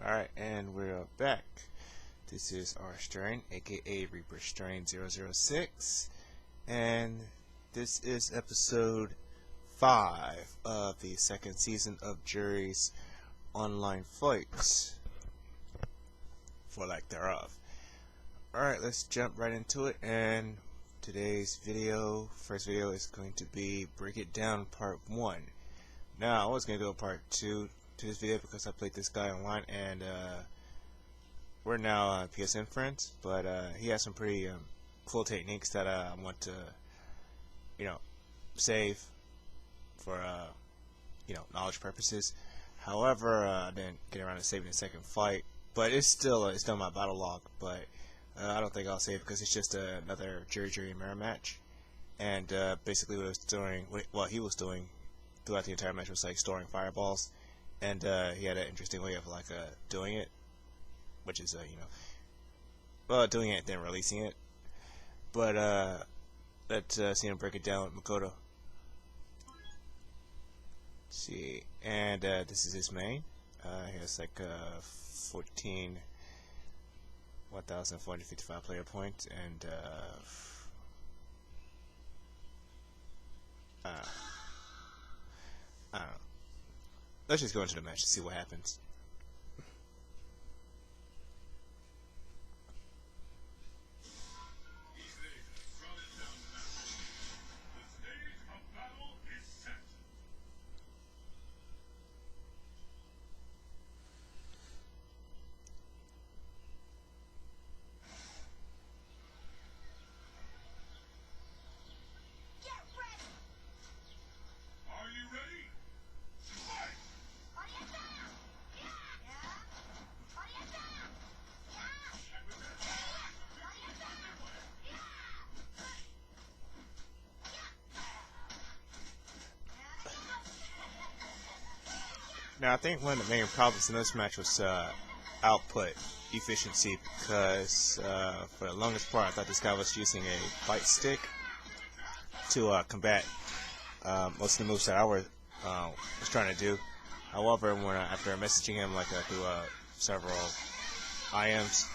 Alright, and we're back. This is our strain, aka Reaper Strain 006, and this is episode 5 of the second season of Juri's online fights, for lack thereof. Alright, let's jump right into it, and today's first video is going to be Break It Down Part 1. Now, I was going to do a Part 2 to this video because I played this guy online, and we're now PSN friends, but he has some pretty cool techniques that I want to, save for, knowledge purposes. However, I didn't get around to saving the second fight, but it's still my battle log, but I don't think I'll save it because it's just another Juri mirror match, and basically what he was doing throughout the entire match was like storing fireballs, and he had an interesting way of doing it, which is doing it then releasing it. But let's see him break it down with Makoto. Let's see, and this is his main. He has like 1,455 player points, and I don't know. Let's just go into the match to see what happens. Now, I think one of the main problems in this match was output efficiency, because for the longest part I thought this guy was using a fight stick to combat most of the moves that I was trying to do. However, after messaging him through several IMs,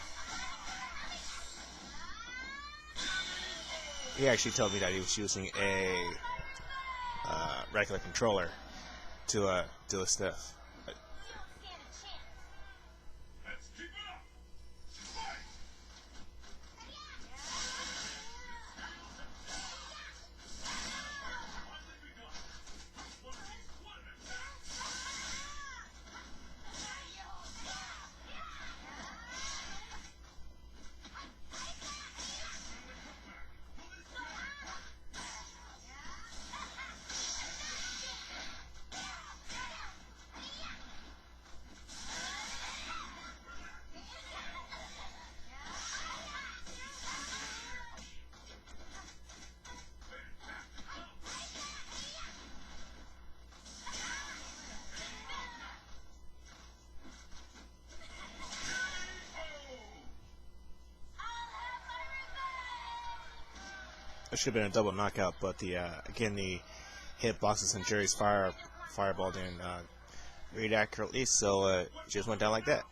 he actually told me that he was using a regular controller to do his stuff. It should have been a double knockout, but again the hitboxes and Juri's fireball didn't read accurately, so it just went down like that.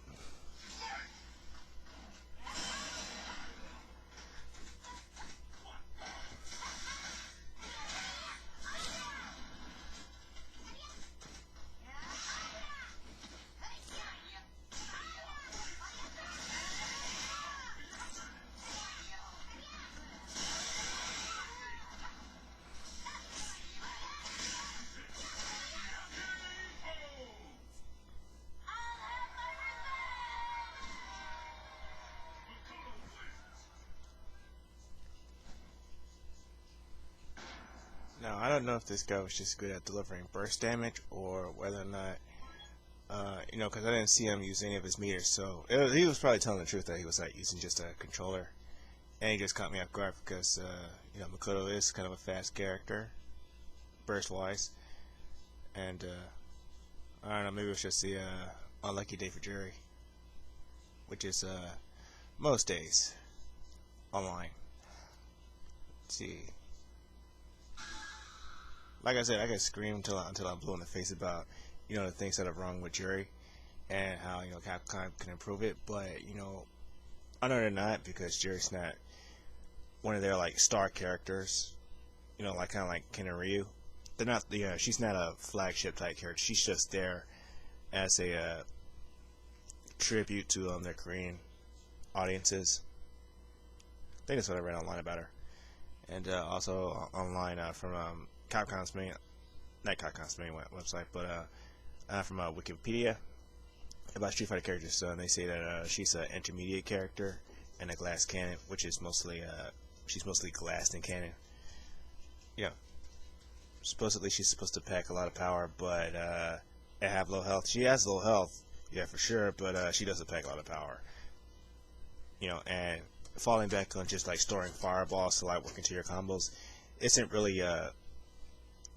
Now, I don't know if this guy was just good at delivering burst damage, or whether or not, because I didn't see him use any of his meters, so he was probably telling the truth that he was using just a controller, and he just caught me off guard because, Makoto is kind of a fast character, burst-wise, and, I don't know, maybe it was just the unlucky day for Juri, which is, most days, online. Let's see. Like I said, I can scream until I'm blue in the face about, the things that are wrong with Juri. and how Capcom can improve it. But I know they're not, because Juri's not one of their like star characters. Like kind of like Ken and Ryu. They're not. She's not a flagship type character. She's just there as a tribute to their Korean audiences. I think that's what I read online about her, and also online from Capcom's main, not Capcom's main website, but from Wikipedia about Street Fighter characters. So and they say that she's an intermediate character and a glass cannon, which is mostly she's mostly glassed and cannon. Yeah. Supposedly she's supposed to pack a lot of power, but and have low health. She has low health, yeah, for sure, but she doesn't pack a lot of power. And falling back on just like storing fireballs to like work into your combos isn't really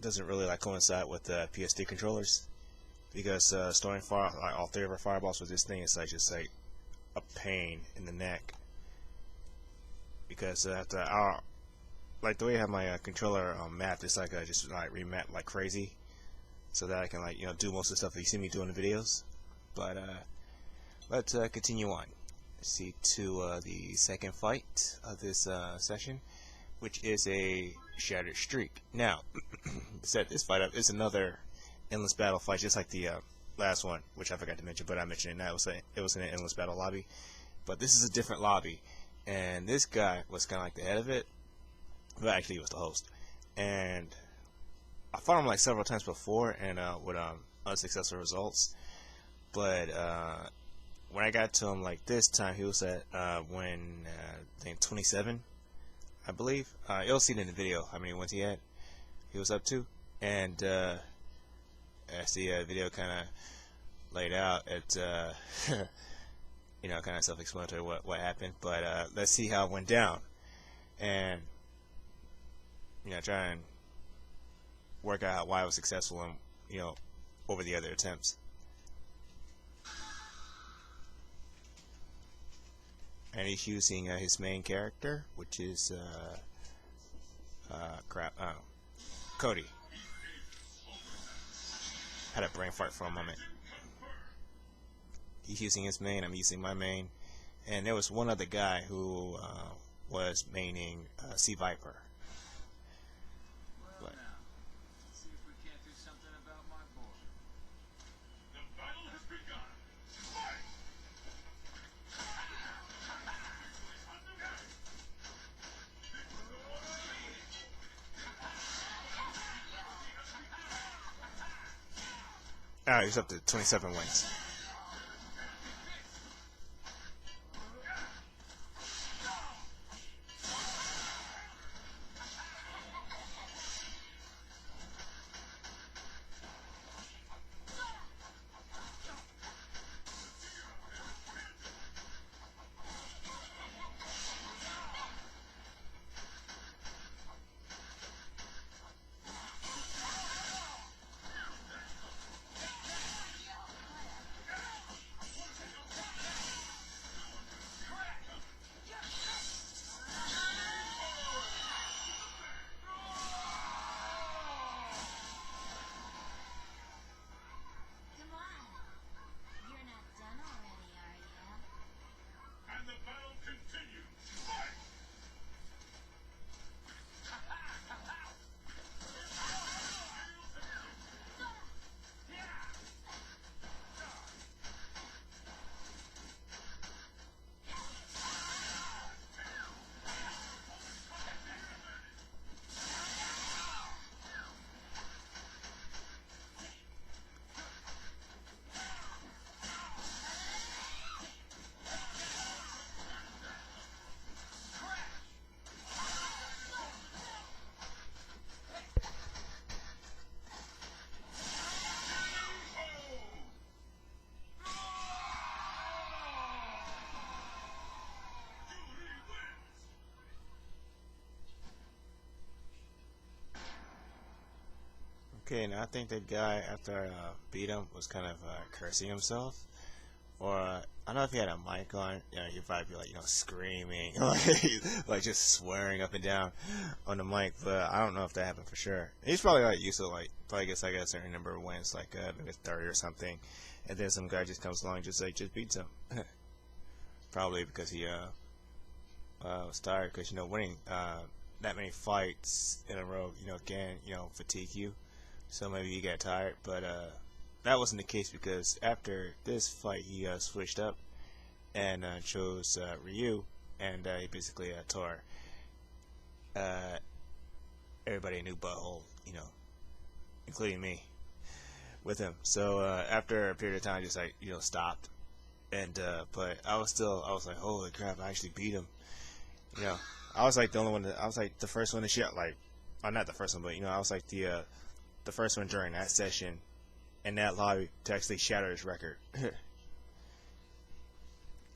doesn't really like coincide with the PSD controllers, because storing like all three of our fireballs with this thing is like just like a pain in the neck, because after like the way I have my controller mapped, it's like I just like remap like crazy, so that I can like do most of the stuff that you see me do in the videos. But let's continue on. Let's see to the second fight of this session, which is a Shattered Streak. Now, set this fight up is another endless battle fight, just like the last one, which I forgot to mention, but I mentioned it now. It was in an endless battle lobby, but this is a different lobby, and this guy was kind of like the head of it. But actually, he was the host, and I fought him like several times before, and with unsuccessful results. But when I got to him like this time, he was at I think 27, I believe. You'll see it in the video how many wins he was up to, and as the video kind of laid out, it's kind of self-explanatory what happened. But let's see how it went down, and try and work out why I was successful and over the other attempts. And he's using his main character, which is Cody. Had a brain fart for a moment. He's using his main, I'm using my main, and there was one other guy who was maining Sea Viper. He's up to 27 wins. Okay, now I think that guy, after I beat him, was kind of cursing himself. Or, I don't know if he had a mic on, he'd probably be like, screaming, like just swearing up and down on the mic, but I don't know if that happened for sure. He's probably like used to like probably gets like a certain number of wins, like maybe 30 or something, and then some guy just comes along and just beats him. Probably because he was tired, because winning that many fights in a row can fatigue you, so maybe he got tired. But that wasn't the case, because after this fight he switched up and chose Ryu, and he basically tore everybody a new butthole, including me, with him. So after a period of time, just like stopped, and but I was like, holy crap, I actually beat him. I was like the only one I was like the first one to shit, like, or not the first one, but I was like the first one during that session in that lobby to actually shatter his record.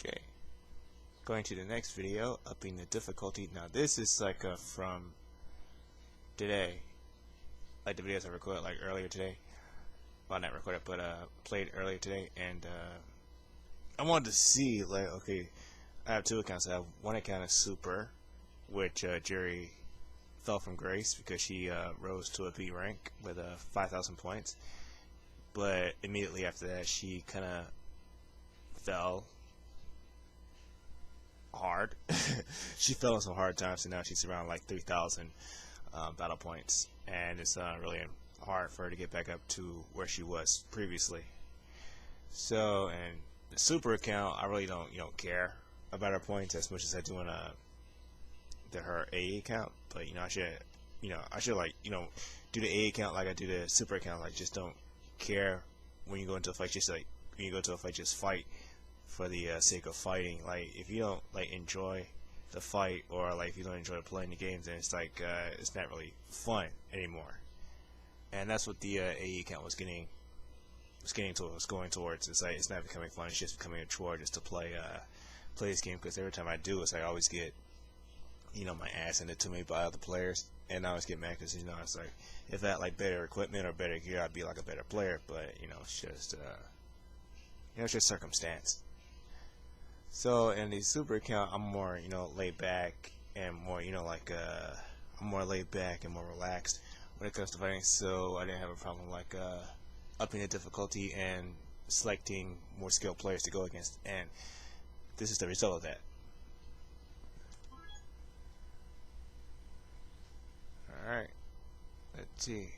Okay, going to the next video, upping the difficulty. Now this is like from today, like the videos I recorded like earlier today. Well, not recorded, but played earlier today, and I wanted to see, like, okay, I have two accounts. I have one account is Super, which Juri fell from grace because she rose to a B rank with 5,000 points, but immediately after that she kind of fell hard. She fell on some hard times, and now she's around like 3,000 battle points, and it's really hard for her to get back up to where she was previously. So, and the Super account, I really don't care about her points as much as I do on her AA account. But I should like do the AA account like I do the Super account. Like, just don't care when you go into a fight. Just like when you go to a fight, just fight for the sake of fighting. Like, if you don't like enjoy the fight, or like if you don't enjoy playing the games, then it's like it's not really fun anymore. And that's what the AA account was going towards. It's like, it's not becoming fun. It's just becoming a chore just to play this game, because every time I do, it's like I always get my ass handed to me by other players, and I always get mad because it's like, if I had like better equipment or better gear, I'd be like a better player. But it's just it's just circumstance. So in the Super account, I'm more laid back, and more like I'm more laid back and more relaxed when it comes to fighting. So I didn't have a problem like upping the difficulty and selecting more skilled players to go against, and this is the result of that. Alright, let's see.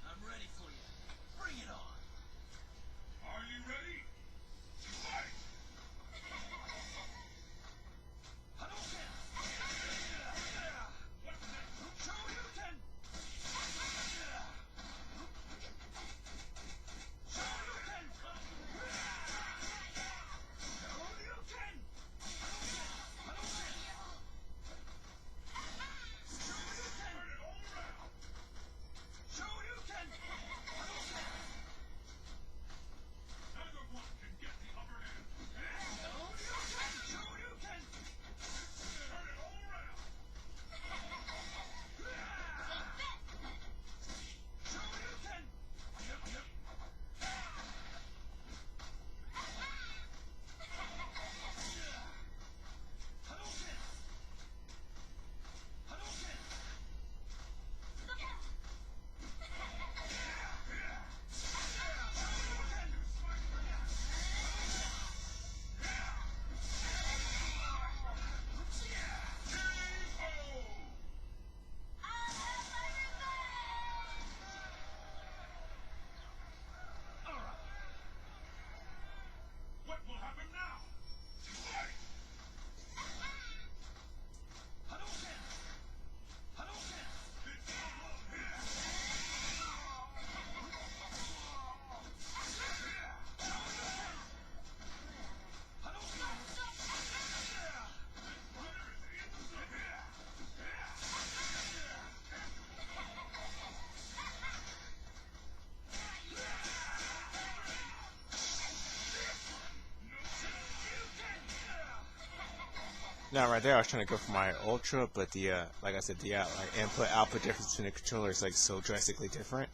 I'm ready for you. Bring it on. Now right there, I was trying to go for my Ultra, but the like I said, the like input output difference between the controller is like so drastically different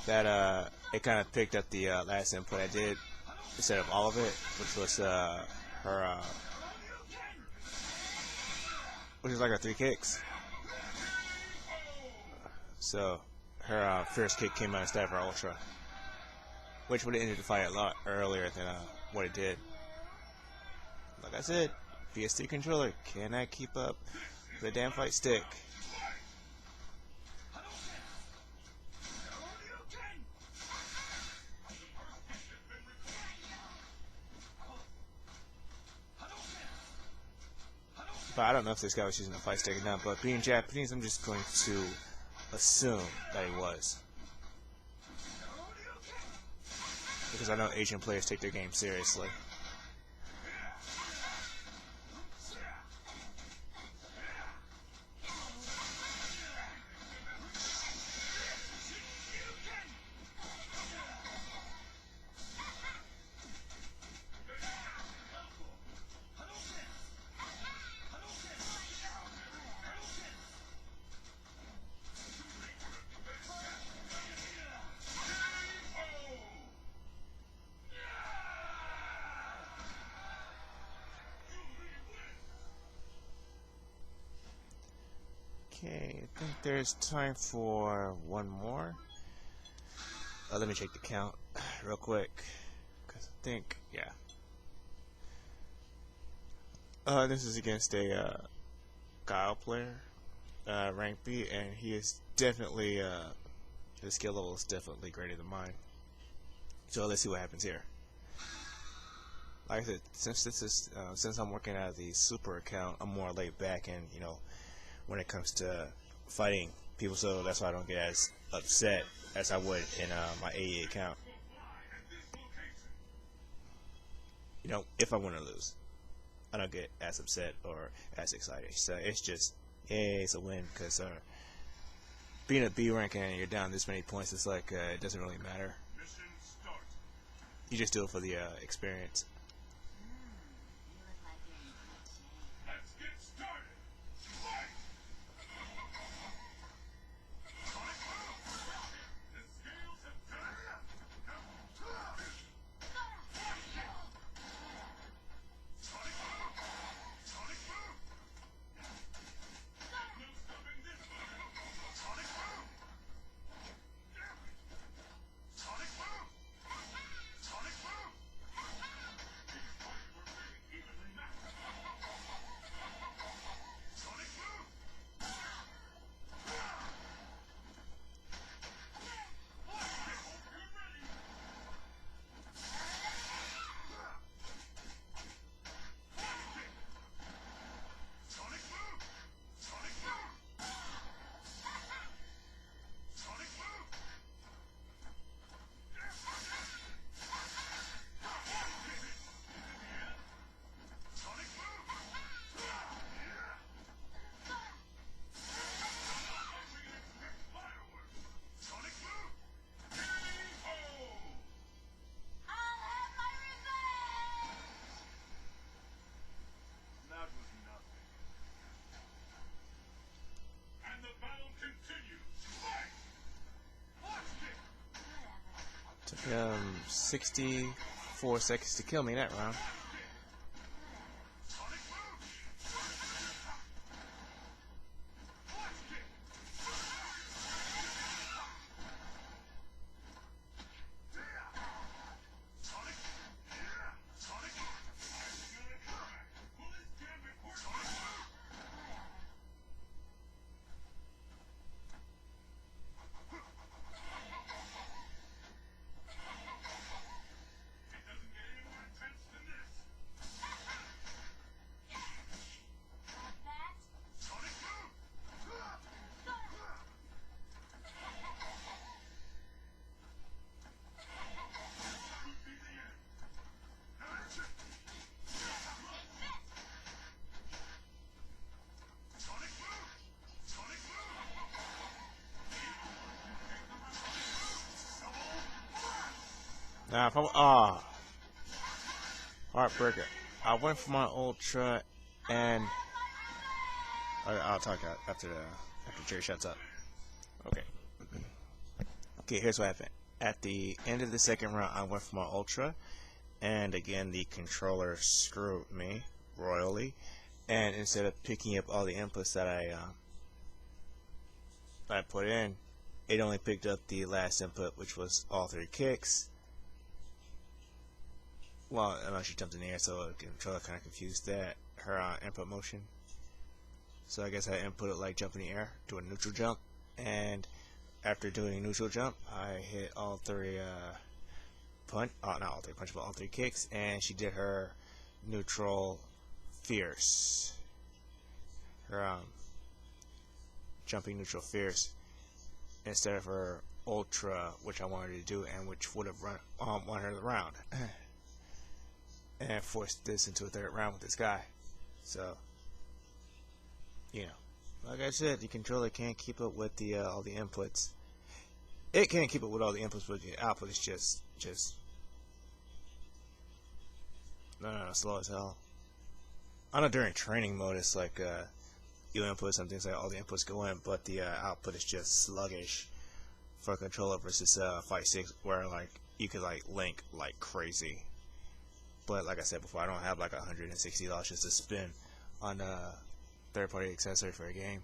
that it kind of picked up the last input I did instead of all of it, which was her which is like her 3 kicks. So her first kick came out instead of her Ultra, which would have ended the fight a lot earlier than what it did. Like I said, PS3 controller cannot keep up the damn fight stick. But I don't know if this guy was using a fight stick or not, but being Japanese, I'm just going to assume that he was. Because I know Asian players take their game seriously. Okay, I think there's time for one more. Let me check the count real quick, because I think, yeah. This is against a Guile player, rank B, and he is definitely, his skill level is definitely greater than mine. So let's see what happens here. Like I said, since this is, since I'm working out of the super account, I'm more laid back and, you know, when it comes to fighting people, so that's why I don't get as upset as I would in my AE account. You know, if I want to lose, I don't get as upset or as excited. So it's just, hey, it's a win, because being a B rank and you're down this many points, it's like it doesn't really matter. You just do it for the experience. Took 64 seconds to kill me that round. Nah, if heartbreaker. I went for my Ultra, and I'll talk after Jerry shuts up. Okay. Okay, here's what happened. At the end of the second round, I went for my Ultra, and again, the controller screwed me royally. And instead of picking up all the inputs that I put in, it only picked up the last input, which was all 3 kicks. Well, unless she jumped in the air, so the controller kind of confused her input motion. So I guess I input it like jump in the air, do a neutral jump, and after doing a neutral jump, I hit all 3 not all 3 punches, but all 3 kicks, and she did her neutral fierce. Her jumping neutral fierce instead of her ultra, which I wanted to do and which would have won her the round. And forced this into a 3rd round with this guy. So, you know, like I said, the controller can't keep up with the all the inputs. It can't keep up with all the inputs, but the output is just no, slow as hell. I know during training mode it's like you input some things, like all the inputs go in, but the output is just sluggish for a controller versus Fight 6, where like you could like link like crazy. But like I said before, I don't have like $160 just to spend on a third-party accessory for a game.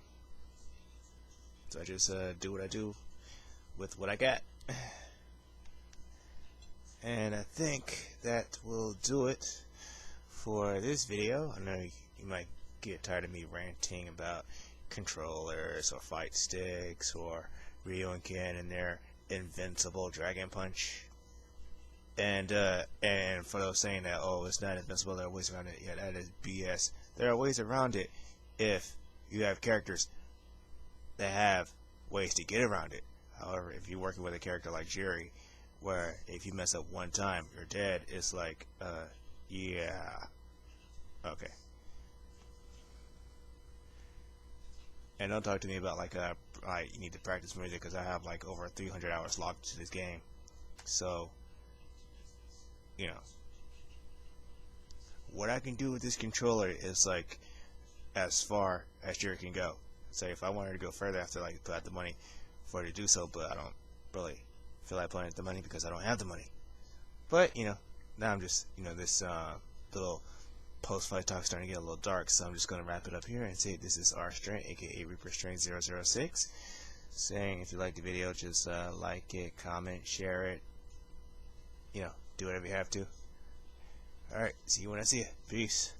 So I just do what I do with what I got. And I think that will do it for this video. I know you might get tired of me ranting about controllers or fight sticks or Ryu and Ken and their invincible Dragon Punch. And for those saying that, oh, it's not invincible, there are ways around it, yeah, that is BS. There are ways around it if you have characters that have ways to get around it. However, if you're working with a character like Juri, where if you mess up one time, you're dead, it's like, yeah. Okay. And don't talk to me about like you need to practice music, because I have like over 300 hours logged to this game. So, you know, what I can do with this controller is like as far as Juri can go. Say if I wanted to go further, I have to like put out the money for her to do so, but I don't really feel like putting out the money because I don't have the money. But you know, now I'm just, you know, this little post-fight talk starting to get a little dark, so I'm just going to wrap it up here and say this is R Strain, aka Reaper Strain 006, saying if you like the video, just like it, comment, share it, you know, do whatever you have to. Alright, see you when I see you. Peace.